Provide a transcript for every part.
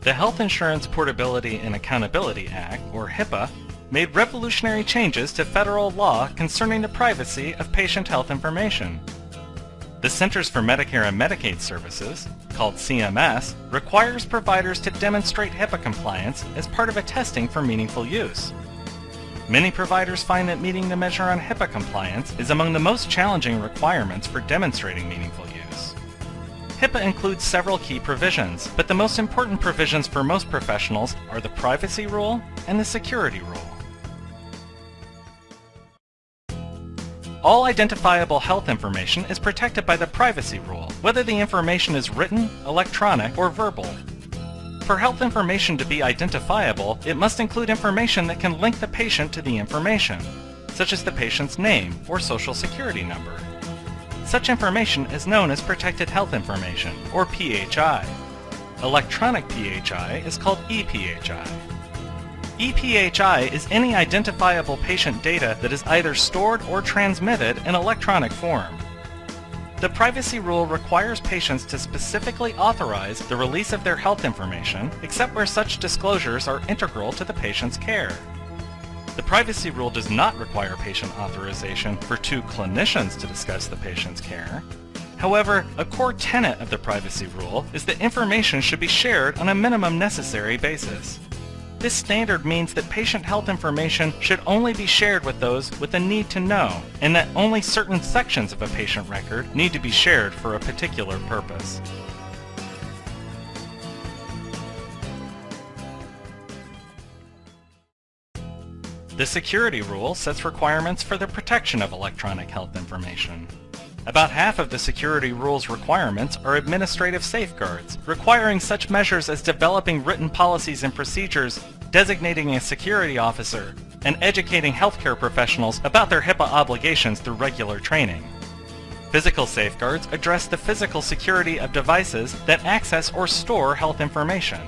The Health Insurance Portability and Accountability Act, or HIPAA, made revolutionary changes to federal law concerning the privacy of patient health information. The Centers for Medicare and Medicaid Services, called CMS, requires providers to demonstrate HIPAA compliance as part of a testing for meaningful use. Many providers find that meeting the measure on HIPAA compliance is among the most challenging requirements for demonstrating meaningful use. HIPAA includes several key provisions, but the most important provisions for most professionals are the Privacy Rule and the Security Rule. All identifiable health information is protected by the Privacy Rule, whether the information is written, electronic, or verbal. For health information to be identifiable, it must include information that can link the patient to the information, such as the patient's name or social security number. Such information is known as Protected Health Information, or PHI. Electronic PHI is called ePHI. ePHI is any identifiable patient data that is either stored or transmitted in electronic form. The Privacy Rule requires patients to specifically authorize the release of their health information, except where such disclosures are integral to the patient's care. The Privacy Rule does not require patient authorization for two clinicians to discuss the patient's care. However, a core tenet of the Privacy Rule is that information should be shared on a minimum necessary basis. This standard means that patient health information should only be shared with those with a need to know, and that only certain sections of a patient record need to be shared for a particular purpose. The Security Rule sets requirements for the protection of electronic health information. About half of the Security Rule's requirements are administrative safeguards, requiring such measures as developing written policies and procedures, designating a security officer, and educating healthcare professionals about their HIPAA obligations through regular training. Physical safeguards address the physical security of devices that access or store health information.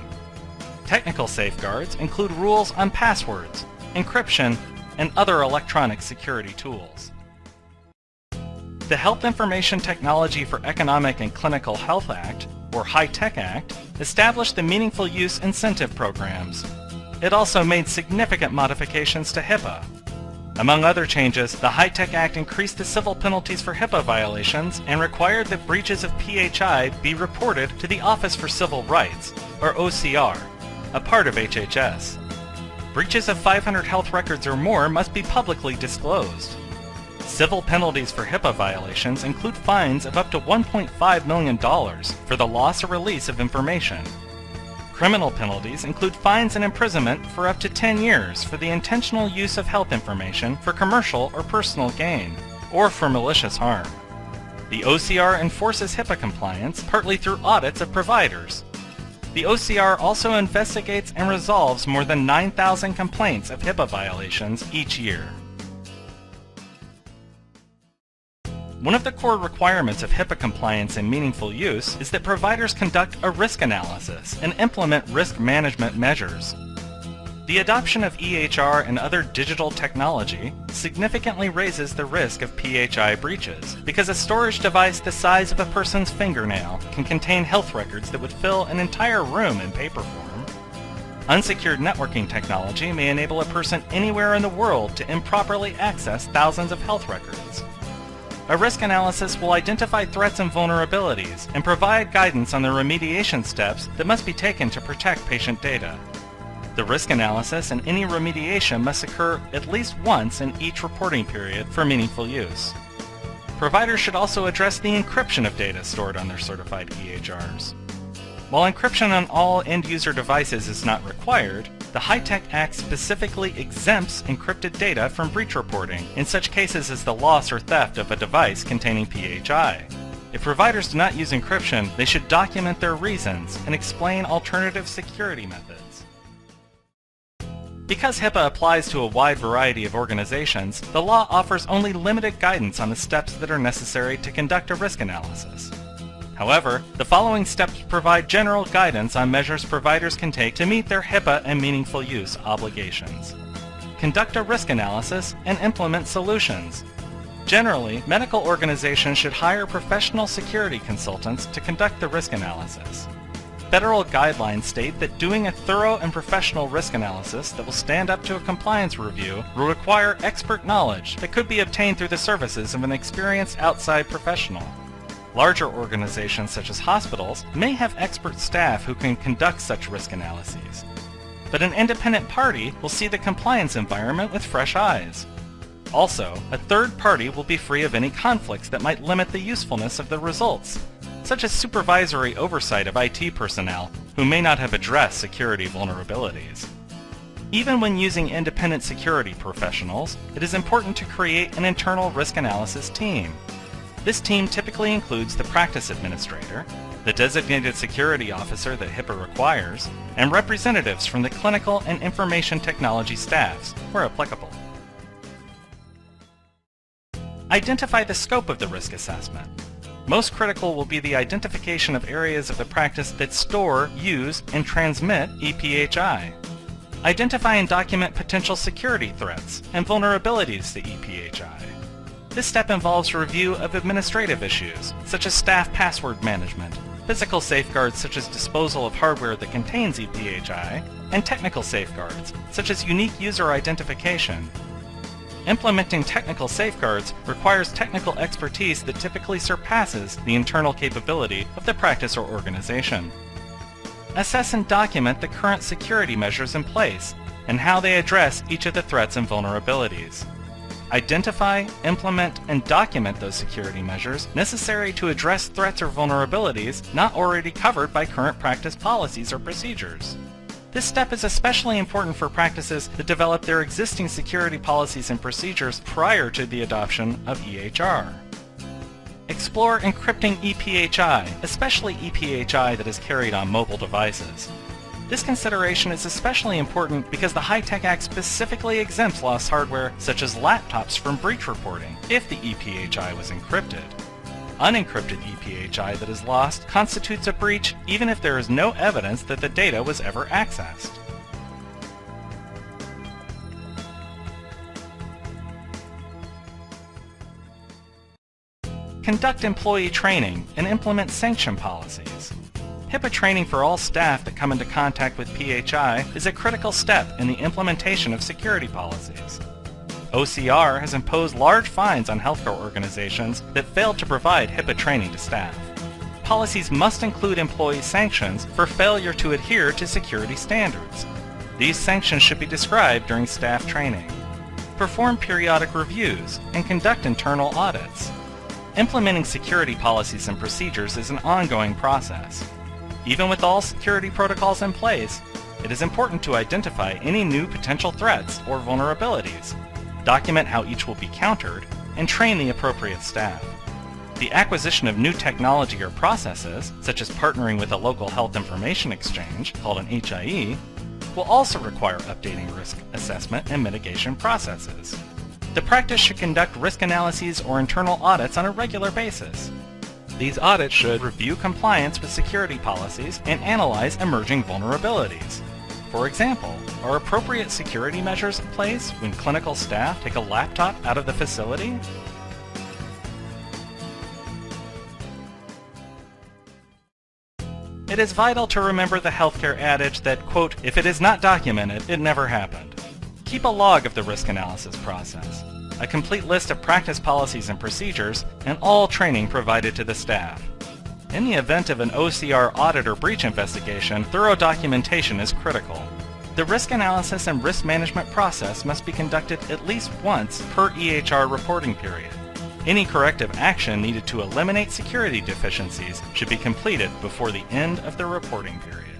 Technical safeguards include rules on passwords, encryption, and other electronic security tools. The Health Information Technology for Economic and Clinical Health Act, or HITECH Act, established the Meaningful Use incentive programs. It also made significant modifications to HIPAA. Among other changes, the HITECH Act increased the civil penalties for HIPAA violations and required that breaches of PHI be reported to the Office for Civil Rights, or OCR, a part of HHS. Breaches of 500 health records or more must be publicly disclosed. Civil penalties for HIPAA violations include fines of up to $1.5 million for the loss or release of information. Criminal penalties include fines and imprisonment for up to 10 years for the intentional use of health information for commercial or personal gain, or for malicious harm. The OCR enforces HIPAA compliance partly through audits of providers. The OCR also investigates and resolves more than 9,000 complaints of HIPAA violations each year. One of the core requirements of HIPAA compliance and meaningful use is that providers conduct a risk analysis and implement risk management measures. The adoption of EHR and other digital technology significantly raises the risk of PHI breaches because a storage device the size of a person's fingernail can contain health records that would fill an entire room in paper form. Unsecured networking technology may enable a person anywhere in the world to improperly access thousands of health records. A risk analysis will identify threats and vulnerabilities and provide guidance on the remediation steps that must be taken to protect patient data. The risk analysis and any remediation must occur at least once in each reporting period for meaningful use. Providers should also address the encryption of data stored on their certified EHRs. While encryption on all end-user devices is not required, the HITECH Act specifically exempts encrypted data from breach reporting in such cases as the loss or theft of a device containing PHI. If providers do not use encryption, they should document their reasons and explain alternative security methods. Because HIPAA applies to a wide variety of organizations, the law offers only limited guidance on the steps that are necessary to conduct a risk analysis. However, the following steps provide general guidance on measures providers can take to meet their HIPAA and meaningful use obligations. Conduct a risk analysis and implement solutions. Generally, medical organizations should hire professional security consultants to conduct the risk analysis. Federal guidelines state that doing a thorough and professional risk analysis that will stand up to a compliance review will require expert knowledge that could be obtained through the services of an experienced outside professional. Larger organizations such as hospitals may have expert staff who can conduct such risk analyses. But an independent party will see the compliance environment with fresh eyes. Also, a third party will be free of any conflicts that might limit the usefulness of the results, such as supervisory oversight of IT personnel who may not have addressed security vulnerabilities. Even when using independent security professionals, it is important to create an internal risk analysis team. This team typically includes the practice administrator, the designated security officer that HIPAA requires, and representatives from the clinical and information technology staffs, where applicable. Identify the scope of the risk assessment. Most critical will be the identification of areas of the practice that store, use, and transmit EPHI. Identify and document potential security threats and vulnerabilities to EPHI. This step involves review of administrative issues, such as staff password management, physical safeguards such as disposal of hardware that contains EPHI, and technical safeguards, such as unique user identification. Implementing technical safeguards requires technical expertise that typically surpasses the internal capability of the practice or organization. Assess and document the current security measures in place and how they address each of the threats and vulnerabilities. Identify, implement, and document those security measures necessary to address threats or vulnerabilities not already covered by current practice policies or procedures. This step is especially important for practices that develop their existing security policies and procedures prior to the adoption of EHR. Explore encrypting EPHI, especially EPHI that is carried on mobile devices. This consideration is especially important because the HITECH Act specifically exempts lost hardware such as laptops from breach reporting if the EPHI was encrypted. Unencrypted EPHI that is lost constitutes a breach even if there is no evidence that the data was ever accessed. Conduct employee training and implement sanction policies. HIPAA training for all staff that come into contact with PHI is a critical step in the implementation of security policies. OCR has imposed large fines on healthcare organizations that fail to provide HIPAA training to staff. Policies must include employee sanctions for failure to adhere to security standards. These sanctions should be described during staff training. Perform periodic reviews and conduct internal audits. Implementing security policies and procedures is an ongoing process. Even with all security protocols in place, it is important to identify any new potential threats or vulnerabilities, document how each will be countered, and train the appropriate staff. The acquisition of new technology or processes, such as partnering with a local health information exchange, called an HIE, will also require updating risk assessment and mitigation processes. The practice should conduct risk analyses or internal audits on a regular basis. These audits should review compliance with security policies and analyze emerging vulnerabilities. For example, are appropriate security measures in place when clinical staff take a laptop out of the facility? It is vital to remember the healthcare adage that, quote, if it is not documented, it never happened. Keep a log of the risk analysis process, a complete list of practice policies and procedures, and all training provided to the staff. In the event of an OCR audit or breach investigation, thorough documentation is critical. The risk analysis and risk management process must be conducted at least once per EHR reporting period. Any corrective action needed to eliminate security deficiencies should be completed before the end of the reporting period.